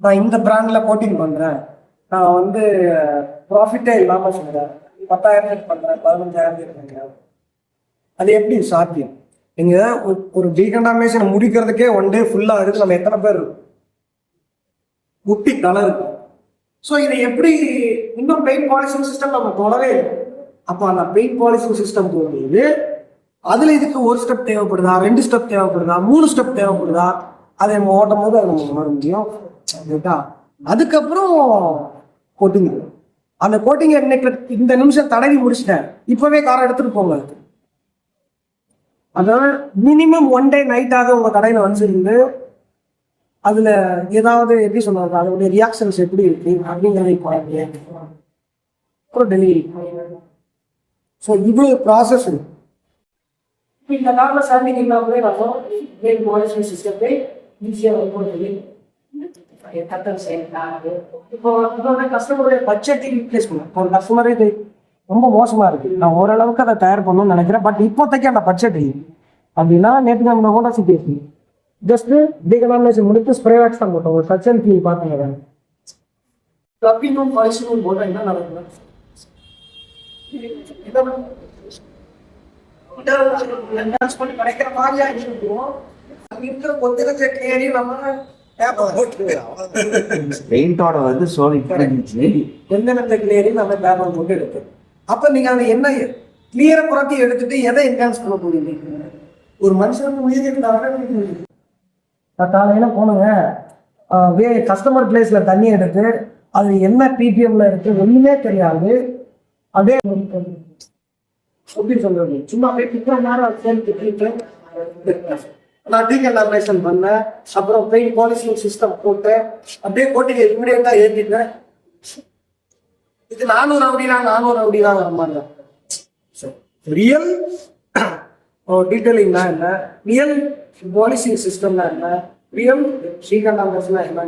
நான் இந்த பிராண்ட்ல கோட்டிங் பண்றேன், நான் வந்து ப்ராஃபிட்டே இல்லாம சொல்றேன், 10,000 பண்றேன், 15,000 பண்றேன், அது எப்படி சாத்தியம்? நீங்க ஒரு டீகண்டாமினேஷன் முடிக்கிறதுக்கே ஒன் டே ஃபுல்லா இருக்கு. நம்ம எத்தனை பேர் முட்டி தலை இருக்கும். ஸோ இதை எப்படி இன்னும் பெயிண்ட் பாலிசிங் சிஸ்டம் நம்ம தொடவே இல்லை. அப்போ அந்த பெயிண்ட் பாலிசிங் சிஸ்டம் போகும்போது அதுல இதுக்கு ஒரு ஸ்டெப் தேவைப்படுதா, 2 ஸ்டெப் தேவைப்படுதா, 3 ஸ்டெப் தேவைப்படுதா, அதை நம்ம ஓட்டும் போது அதை நம்ம உணர முடியும். அதுக்கப்புறம் கோட்டிங். அந்த கோட்டிங் இன்னைக்கு இந்த நிமிஷம் தடவி முடிச்சிட்டேன், இப்பவே காரை எடுத்துட்டு போங்க. அதாவது மினிமம் ஒன் டே நைட்டாக உங்க கடையில வந்துருந்து அதுல ஏதாவது எப்படி சொல்றாங்க, அதோடைய ரியாக்ஷன்ஸ் எப்படி இருக்கு அப்படிங்கிறதை பாருங்க. அப்புறம் டெலிவரி. ஸோ இவ்வளவு ப்ராசஸ் இருக்கு. இந்த காரணம் சார்ந்திங் இல்லாமலே நம்ம சிஸ்டத்தை ஈஸியாக இப்போ கஸ்டமருடைய பட்ஜெட்டை ரீப்ளேஸ் பண்ணும். ஒரு கஸ்டமரே இது ரொம்ப மோசமா இருக்கு, நான் ஓரளவுக்கு அதை தயார் பண்ணணும்னு நினைக்கிறேன், பட் இப்போதைக்கு அந்த பட்ஜெட் இல்லை அப்படின்னா, நேற்று நம்ம ஹோண்டா சிட்டி ஜஸ்ட் டீகனாமினேஷன் முடித்து ஸ்ப்ரே வேக்ஸ் தான் போட்டோம். ஒரு டச் அண்ட் ஃபீல் பார்த்தீங்க. கிளப்பிங்கும் பாலிசிங்கும் போட்டால் என்ன நடக்கும்? கிடைக்கிற மாதிரியா இருக்கும். இருக்கிற கொஞ்ச கிளியரி நம்ம பெயிண்டோட வந்து சோலி எந்தெந்த கிளியரி நம்ம பேப்பர் போட்டு எடுத்து, அப்ப நீங்க அந்த என்ன கிளியரை புறத்தி எடுத்துட்டு எதை என்ஹான்ஸ் பண்ண போறீங்க? ஒரு மனுஷனுக்கு உயிர் காலையில போனுங்க, கஸ்டமர் பிளேஸ்ல தண்ணி எடுத்து அது என்ன பிபிஎம்ல இருக்கு ஒண்ணுமே தெரியாது. அதே எப்படி சொல்றது, சும்மா போய் நேரம் நான் டீகண்டாமினேஷன் பண்ணேன், அப்புறம் பெயிண்ட் பாலிசிங் சிஸ்டம் போட்டு அப்படியே கோட்டிங்க இமீடியட்டா ஏற்றிட்டேன். இது 400 அப்படிதான் வர மாதிரி. ரியல் டீட்டெயிலிங்னா என்ன, ரியல் பாலிசிங் சிஸ்டம்னா என்ன, ரியல் டீகண்டாமினேஷன் என்ன